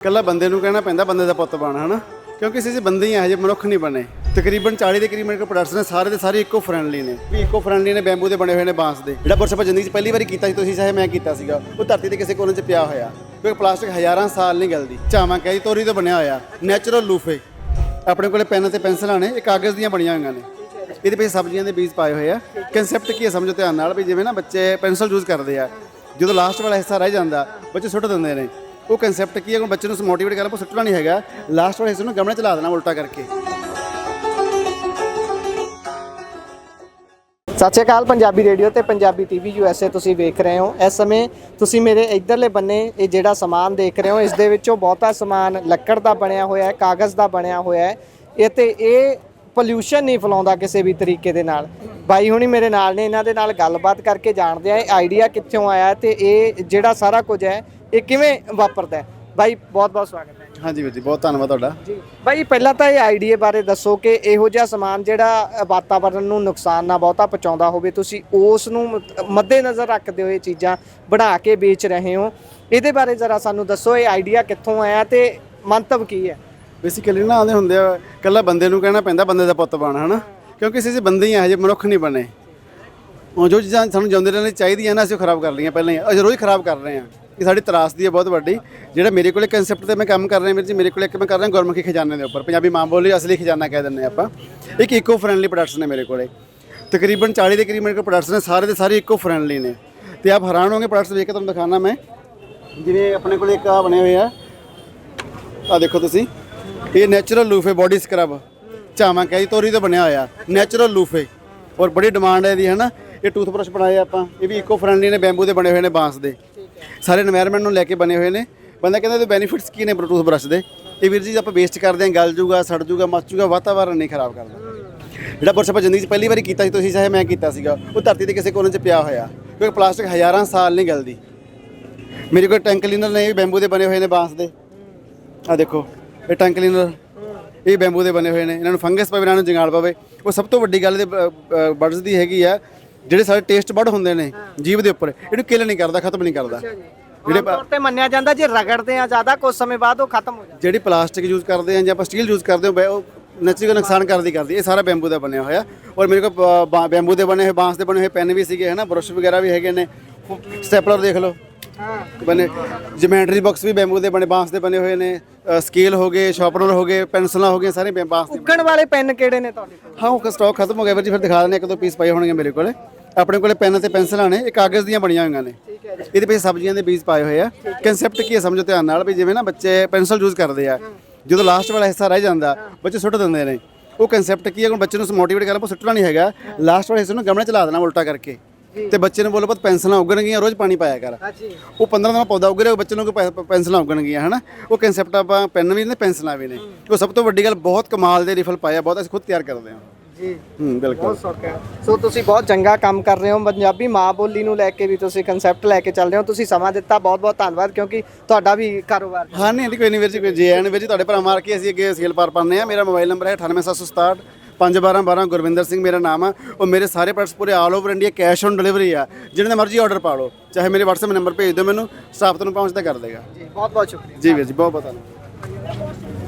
ਕੱਲਾ ਬੰਦੇ ਨੂੰ ਕਹਿਣਾ ਪੈਂਦਾ ਬੰਦੇ ਦਾ ਪੁੱਤ ਬਣ ਹਨਾ, ਕਿਉਂਕਿ ਅਸੀਂ ਬੰਦੇ ਹੀ ਆ ਹਜੇ ਮਨੁੱਖ ਨਹੀਂ ਬਣੇ। ਤਕਰੀਬਨ 40 ਦੇ ਕਰੀਬ ਪ੍ਰੋਡਕਟਸ ਨੇ, ਸਾਰੇ ਦੇ ਸਾਰੇ ਇੱਕੋ ਫਰੈਂਡਲੀ ਨੇ, ਵੀ ਇੱਕੋ ਫਰੈਂਡਲੀ ਨੇ, ਬੈਂਬੂ ਦੇ ਬਣੇ ਹੋਏ ਨੇ, ਬਾਂਸ ਦੇ। ਜਿਹੜਾ ਪੁਰਸ਼ ਆਪਾਂ ਜ਼ਿੰਦਗੀ 'ਚ ਪਹਿਲੀ ਵਾਰੀ ਕੀਤਾ ਸੀ, ਤੁਸੀਂ ਚਾਹੇ ਮੈਂ ਕੀਤਾ ਸੀਗਾ, ਉਹ ਧਰਤੀ ਦੇ ਕਿਸੇ ਕੋਨੇ 'ਚ ਪਿਆ ਹੋਇਆ, ਕਿਉਂਕਿ ਪਲਾਸਟਿਕ ਹਜ਼ਾਰਾਂ ਸਾਲ ਨਹੀਂ ਗਲਦੀ। ਝਾਵਾਂ ਕਹਿ ਜੀ ਤੋਰੀ ਤੋਂ ਬਣਿਆ ਹੋਇਆ ਨੈਚੁਰਲ ਲੂਫੇ। ਆਪਣੇ ਕੋਲੇ ਪੈਨ ਤੇ ਪੈਨਸਲਾਂ ਨੇ, ਇਹ ਕਾਗਜ਼ ਦੀਆਂ ਬਣੀਆਂ ਹੋਈਆਂ ਨੇ, ਇਹਦੇ ਵਿੱਚ ਸਬਜ਼ੀਆਂ ਦੇ ਬੀਜ ਪਾਏ ਹੋਏ ਆ। ਕਨਸੈਪਟ ਕੀ ਹੈ ਸਮਝੋ ਧਿਆਨ ਨਾਲ, ਵੀ ਜਿਵੇਂ ਨਾ ਬੱਚੇ ਪੈਨਸਲ ਯੂਜ਼ ਕਰਦੇ ਆ, ਜਦੋਂ ਲਾਸਟ ਵਾਲਾ ਹਿੱਸਾ ਰਹਿ ਜਾਂਦਾ ਬੱਚੇ ਸੁੱਟ ਦਿੰਦੇ ਨੇ। ਉਹ ਕਨਸੈਪਟ ਕੀ ਹੈ, ਹੁਣ ਬੱਚੇ ਨੂੰ ਮੋਟੀਵੇਟ ਕਰਨਾ, ਸੁੱਟਣਾ ਨਹੀਂ ਹੈਗਾ, ਲਾਸਟ ਵਾਲੇ ਹਿੱਸੇ ਨੂੰ ਗਮਲੇ 'ਚ ਲਾ ਦੇਣਾ ਉਲਟਾ ਕਰਕੇ। ਸਤਿ ਸ਼੍ਰੀ ਅਕਾਲ। ਪੰਜਾਬੀ ਰੇਡੀਓ ਤੇ ਪੰਜਾਬੀ ਟੀਵੀ USA ਤੁਸੀਂ ਵੇਖ ਰਹੇ ਹੋ। ਇਸ ਸਮੇਂ ਤੁਸੀਂ ਮੇਰੇ ਇੱਧਰਲੇ ਬੰਨੇ ਇਹ ਜਿਹੜਾ ਸਮਾਨ ਦੇਖ ਰਹੇ ਹੋ, ਇਸ ਦੇ ਵਿੱਚੋਂ ਬਹੁਤਾ ਸਮਾਨ ਲੱਕੜ ਦਾ ਬਣਿਆ ਹੋਇਆ ਹੈ, ਕਾਗਜ਼ ਦਾ ਬਣਿਆ ਹੋਇਆ ਹੈ। ਇਹ ਪੋਲਿਊਸ਼ਨ ਨਹੀਂ ਫੈਲਾਉਂਦਾ ਕਿਸੇ ਵੀ ਤਰੀਕੇ ਦੇ ਨਾਲ। ਬਾਈ ਹੁਣੀ ਮੇਰੇ ਨਾਲ ਨੇ, ਇਹਨਾਂ ਦੇ ਨਾਲ ਗੱਲਬਾਤ ਕਰਕੇ ਜਾਣਦੇ ਆ ਇਹ ਆਈਡੀਆ ਕਿੱਥੋਂ ਆਇਆ ਤੇ ਇਹ ਜਿਹੜਾ ਸਾਰਾ ਕੁਝ ਹੈ ਇਹ ਕਿਵੇਂ ਵਾਪਰਦਾ। ਬਾਈ ਬਹੁਤ ਬਹੁਤ ਸਵਾਗਤ ਹੈ। ਹਾਂਜੀ ਵੀਰ ਜੀ, ਬਹੁਤ ਧੰਨਵਾਦ ਤੁਹਾਡਾ ਜੀ। ਬਾਈ ਪਹਿਲਾਂ ਤਾਂ ਇਹ ਆਈਡੀਆ ਬਾਰੇ ਦੱਸੋ ਕਿ ਇਹੋ ਜਿਹਾ ਸਮਾਨ ਜਿਹੜਾ ਵਾਤਾਵਰਨ ਨੂੰ ਨੁਕਸਾਨ ਨਾ ਬਹੁਤਾ ਪਹੁੰਚਾਉਂਦਾ ਹੋਵੇ, ਤੁਸੀਂ ਉਸ ਨੂੰ ਮੱਦੇਨਜ਼ਰ ਰੱਖਦੇ ਹੋ ਇਹ ਚੀਜ਼ਾਂ ਬਣਾ ਕੇ ਵੇਚ ਰਹੇ ਹੋ, ਇਹਦੇ ਬਾਰੇ ਜ਼ਰਾ ਸਾਨੂੰ ਦੱਸੋ। ਇਹ ਆਈਡੀਆ ਕਿੱਥੋਂ ਆਇਆ ਤੇ ਮੰਤਵ ਕੀ ਹੈ? ਬੇਸਿਕਲੀ ਨਾ ਆਉਂਦੇ ਹੁੰਦੇ ਆ, ਕੱਲਾ ਬੰਦੇ ਨੂੰ ਕਹਿਣਾ ਪੈਂਦਾ ਬੰਦੇ ਦਾ ਪੁੱਤ ਬਣ ਹਨਾ, ਕਿਉਂਕਿ ਅਸੀਂ ਬੰਦੇ ਹੀ ਆ ਹਜੇ ਮਨੁੱਖ ਨਹੀਂ ਬਣੇ। ਉਹ ਜੋ ਚੀਜ਼ਾਂ ਸਾਨੂੰ ਜਿਉਂਦੇ ਰਹਿਣ ਲਈ ਚਾਹੀਦੀਆਂ ਨਾ, ਅਸੀਂ ਉਹ ਖਰਾਬ ਕਰ ਲਈਆਂ ਪਹਿਲਾਂ ਹੀ, ਅਸੀਂ ਰੋਜ਼ ਖਰਾਬ ਕਰ ਰਹੇ ਹਾਂ। ਇਹ ਸਾਡੀ ਤਰਾਸਦੀ ਹੈ ਬਹੁਤ ਵੱਡੀ। ਜਿਹੜਾ ਮੇਰੇ ਕੋਲੇ ਕਨਸੈਪਟ ਤੇ ਮੈਂ ਕੰਮ ਕਰ ਰਿਹਾ ਵੀਰ ਜੀ, ਮੇਰੇ ਕੋਲੇ ਇੱਕ ਮੈਂ ਕਰ ਰਿਹਾ ਗੁਰਮੁਖੀ ਖਜ਼ਾਨੇ ਦੇ ਉੱਪਰ, ਪੰਜਾਬੀ ਮਾਂ ਬੋਲੀ ਅਸਲੀ ਖਜ਼ਾਨਾ ਕਹਿ ਦਿੰਦੇ ਆਪਾਂ। ਇੱਕ ਇੱਕੋ ਫਰੈਂਡਲੀ ਪ੍ਰੋਡਕਟਸ ਨੇ ਮੇਰੇ ਕੋਲੇ, ਤਕਰੀਬਨ 40 ਦੇ ਕਰੀਬ ਪ੍ਰੋਡਕਟਸ ਨੇ, ਸਾਰੇ ਦੇ ਸਾਰੇ ਇੱਕੋ ਫਰੈਂਡਲੀ ਨੇ। ਤੇ ਆਪ ਹੈਰਾਨ ਹੋਗੇ ਪ੍ਰੋਡਕਟਸ ਵੇਖ ਕੇ, ਤੁਹਾਨੂੰ ਦਿਖਾਉਣਾ ਮੈਂ। ਜਿਵੇਂ ਆਪਣੇ ਕੋਲੇ ਇੱਕ ਆ ਬਣੇ ਹੋਏ ਆ, ਆਹ ਦੇਖੋ ਤੁਸੀਂ, ਇਹ ਨੈਚੁਰਲ ਲੂਫੇ ਬੋਡੀ ਸਕਰਬ, ਝਾਵਾਂ ਕਹਿ ਜੀ ਤੋਰੀ ਤੋਂ ਬਣਿਆ ਹੋਇਆ ਨੈਚੁਰਲ ਲੂਫੇ, ਔਰ ਬੜੀ ਡਿਮਾਂਡ ਹੈ ਇਹਦੀ ਹੈ ਨਾ। ਇਹ ਟੂਥਬਰਸ਼ ਬਣਾਏ ਆਪਾਂ, ਇਹ ਵੀ ਇੱਕੋ ਫਰੈਂਡਲੀ ਨੇ, ਬੈਂਬੂ ਦੇ ਬਣੇ ਹੋਏ ਨੇ, ਬਾਂਸ ਦੇ, ਸਾਰੇ ਐਨਵਾਇਰਨਮੈਂਟ ਨੂੰ ਲੈ ਕੇ ਬਣੇ ਹੋਏ ਨੇ। ਬੰਦਾ ਕਹਿੰਦਾ ਇਹਦੇ ਬੈਨੀਫਿਟਸ ਕੀ ਨੇ ਟੂਥਬਰਸ਼ ਦੇ। ਇਹ ਵੀਰ ਜੀ ਆਪਾਂ ਵੇਸਟ ਕਰਦੇ ਹਾਂ, ਗਲ ਜੂਗਾ, ਸੜ ਜੂਗਾ, ਮੱਚ ਜੂਗਾ, ਵਾਤਾਵਰਨ ਨਹੀਂ ਖਰਾਬ ਕਰਦਾ। ਜਿਹੜਾ ਪੁਰਸ਼ ਆਪਾਂ ਜ਼ਿੰਦਗੀ 'ਚ ਪਹਿਲੀ ਵਾਰੀ ਕੀਤਾ ਸੀ, ਤੁਸੀਂ ਚਾਹੇ ਮੈਂ ਕੀਤਾ ਸੀਗਾ, ਉਹ ਧਰਤੀ ਦੇ ਕਿਸੇ ਕੋਨੇ 'ਚ ਪਿਆ ਹੋਇਆ, ਕਿਉਂਕਿ ਪਲਾਸਟਿਕ ਹਜ਼ਾਰਾਂ ਸਾਲ ਨਹੀਂ ਗਲਦੀ। ਮੇਰੇ ਕੋਲ ਟੈਂਕ ਕਲੀਨਰ ਨੇ, ਇਹ ਵੀ ਬੈਂਬੂ ਦੇ ਬਣੇ ਹੋਏ ਨੇ, ਬਾਂਸ ਦੇ। ਆਹ ਦੇਖੋ ਇਹ ਟੈਂਕ ਕਲੀਨਰ, ਇਹ ਬੈਂਬੂ ਦੇ ਬਣੇ ਹੋਏ ਨੇ। ਇਹਨਾਂ ਨੂੰ ਫੰਗਸ ਪਵੇ, ਇਹਨਾਂ ਨੂੰ ਜੰਗਾਲ ਪਵੇ। ਉਹ ਸਭ ਤੋਂ ਵੱਡੀ ਗੱਲ ਇਹਦੇ ਬਰਡਸ ਦੀ ਹੈਗੀ ਆ, ਜਿਹੜੇ ਸਾਡੇ ਟੇਸਟ ਬਡ ਹੁੰਦੇ ਨੇ ਜੀਭ ਦੇ ਉੱਪਰ, ਇਹਨੂੰ ਕਿਲ ਨਹੀਂ ਕਰਦਾ, ਖਤਮ ਨਹੀਂ ਕਰਦਾ। ਜਿਹੜੇ ਤੌਰ ਤੇ ਮੰਨਿਆ ਜਾਂਦਾ ਜੇ ਰਗੜਦੇ ਆ ਜ਼ਿਆਦਾ, ਕੁਝ ਸਮੇਂ ਬਾਅਦ ਉਹ ਖਤਮ ਹੋ ਜਾਂਦਾ। ਜਿਹੜੀ ਪਲਾਸਟਿਕ ਯੂਜ਼ ਕਰਦੇ ਆ ਜਾਂ ਆਪਾਂ ਸਟੀਲ ਯੂਜ਼ ਕਰਦੇ ਹਾਂ, ਉਹ ਨੈਚੁਰਲੀ ਨੁਕਸਾਨ ਕਰਦੀ। ਇਹ ਸਾਰਾ ਬੈਂਬੂ ਦਾ ਬਣਿਆ ਹੋਇਆ। ਔਰ ਮੇਰੇ ਕੋਲ ਬੈਂਬੂ ਦੇ ਬਣੇ ਹੋਏ, ਬਾਂਸ ਦੇ ਬਣੇ ਹੋਏ ਪੈਨ ਵੀ ਸੀਗੇ ਹੈ ਨਾ, ਬਰਸ਼ ਵਗੈਰਾ ਵੀ ਹੈਗੇ ਨੇ, ਸਟੈਪਲਰ ਦੇਖ ਲਓ ਬਣੇ, ਜਿਮੈਟਰੀ ਬਾਕਸ ਵੀ ਬੈਂਬੂ ਦੇ ਬਣੇ, ਬਾਂਸ ਦੇ ਬਣੇ ਹੋਏ ਨੇ, ਸਕੇਲ ਹੋ ਗਏ, ਸ਼ਾਰਪਨਰ ਹੋ ਗਏ, ਪੈਨਸਲਾਂ ਹੋ ਗਈਆਂ, ਸਾਰੇ ਬਾਂਸ ਦੇ। ਉੱਗਣ ਵਾਲੇ ਪੈਨ ਕਿਹੜੇ ਨੇ ਤੁਹਾਡੇ ਕੋਲ? ਹਾਂ, ਉਹ ਸਟਾਕ ਖਤਮ ਹੋ ਗਿਆ ਵੀਰ ਜੀ, ਫਿਰ ਦਿਖਾ ਦਿੰਦੇ, ਇੱਕ ਦੋ ਪੀਸ ਪਏ ਹੋਣਗੇ ਮੇਰੇ ਕੋਲੇ। ਆਪਣੇ ਕੋਲੇ ਪੈਨ ਤੇ ਪੈਨਸਲਾਂ ਨੇ, ਇਹ ਕਾਗਜ਼ ਦੀਆਂ ਬਣੀਆਂ ਹੋਈਆਂ ਨੇ, ਇਹਦੇ ਵਿੱਚ ਸਬਜ਼ੀਆਂ ਦੇ ਬੀਜ ਪਾਏ ਹੋਏ ਆ। ਕਨਸੈਪਟ ਕੀ ਹੈ ਸਮਝੋ ਧਿਆਨ ਨਾਲ, ਵੀ ਜਿਵੇਂ ਨਾ ਬੱਚੇ ਪੈਨਸਲ ਯੂਜ਼ ਕਰਦੇ ਆ, ਜਦੋਂ ਲਾਸਟ ਵਾਲਾ ਹਿੱਸਾ ਰਹਿ ਜਾਂਦਾ ਬੱਚੇ ਸੁੱਟ ਦਿੰਦੇ ਨੇ। ਉਹ ਕਨਸੈਪਟ ਕੀ ਹੈ, ਹੁਣ ਬੱਚੇ ਨੂੰ ਮੋਟੀਵੇਟ ਕਰਨਾ, ਸੁੱਟਣਾ ਨਹੀਂ ਹੈਗਾ, ਲਾਸਟ ਵਾਲੇ ਹਿੱਸੇ ਨੂੰ ਗਮਲੇ 'ਚ ਲਾ ਦੇਣਾ ਉਲਟਾ ਕਰਕੇ। ਤੇ ਬੱਚੇ ਨੂੰ ਬੋਲੋ ਪੁੱਤ ਪੈਨਸਲਾਂ ਉੱਗਣਗੀਆਂ, ਰੋਜ਼ ਪਾਣੀ ਪਾਇਆ ਕਰ। ਉਹ 15 ਦਿਨ ਪੌਦਾ ਉੱਗ ਰਿਹਾ, ਬੱਚੇ ਨੂੰ ਪੈਨਸਲਾਂ ਉੱਗਣਗੀਆਂ ਹੈ ਨਾ। ਉਹ ਕਨਸੈਪਟ ਆਪਾਂ ਪੈਨ ਵੀ ਨੇ, ਪੈਨਸਲਾਂ ਵੀ ਨੇ। ਉਹ ਸਭ ਤੋਂ ਵੱਡੀ ਗੱਲ, ਬਹੁਤ ਕਮਾਲ ਦੇ ਰਿਫਲ ਪਾਇਆ, ਬਹੁਤ ਅਸੀਂ ਖੁਦ ਤਿਆਰ ਕਰਦੇ ਹਾਂ ਜੀ। ਬਿਲਕੁਲ, ਬਹੁਤ ਸੌਖਾ ਹੈ। ਸੋ ਤੁਸੀਂ ਬਹੁਤ ਚੰਗਾ ਕੰਮ ਕਰ ਰਹੇ ਹੋ, ਪੰਜਾਬੀ ਮਾਂ ਬੋਲੀ ਨੂੰ ਲੈ ਕੇ ਵੀ ਤੁਸੀਂ ਕਨਸੈਪਟ ਲੈ ਕੇ ਚੱਲ ਰਹੇ ਹੋ। ਤੁਸੀਂ ਸਮਾਂ ਦਿੱਤਾ, ਬਹੁਤ ਬਹੁਤ ਧੰਨਵਾਦ, ਕਿਉਂਕਿ ਤੁਹਾਡਾ ਵੀ ਕਾਰੋਬਾਰ। ਹਾਂ ਨਹੀਂ ਕੋਈ ਨਹੀਂ ਵੀਰ ਜੀ, ਜੇ ਐਨ ਵੀਰ ਜੀ ਤੁਹਾਡੇ ਭਰਾ ਮਾਰ ਕੇ ਅਸੀਂ ਅੱਗੇ ਸੇਲ ਪਾਰ ਪਾਉਂਦੇ ਹਾਂ। ਮੇਰਾ ਮੋਬਾਈਲ ਨੰਬਰ ਹੈ 98767 51212, ਗੁਰਵਿੰਦਰ ਸਿੰਘ ਮੇਰਾ ਨਾਮ ਆ। ਔਰ ਮੇਰੇ ਸਾਰੇ ਪ੍ਰੋਡਕਟਸ ਪੂਰੇ all over India cash on delivery ਆ, ਜਿਹਨੇ ਮਰਜ਼ੀ ਆਰਡਰ ਪਾ ਲਓ, ਚਾਹੇ ਮੇਰੇ WhatsApp ਨੰਬਰ ਭੇਜ ਦਿਓ, ਮੈਨੂੰ ਸਟਾਫ ਤੁਹਾਨੂੰ ਪਹੁੰਚਦਾ ਕਰ ਦੇਗਾ। ਜੀ ਬਹੁਤ ਬਹੁਤ ਸ਼ੁਕਰੀਆ ਜੀ ਵੀਰ ਜੀ, ਬਹੁਤ ਬਹੁਤ ਧੰਨਵਾਦ।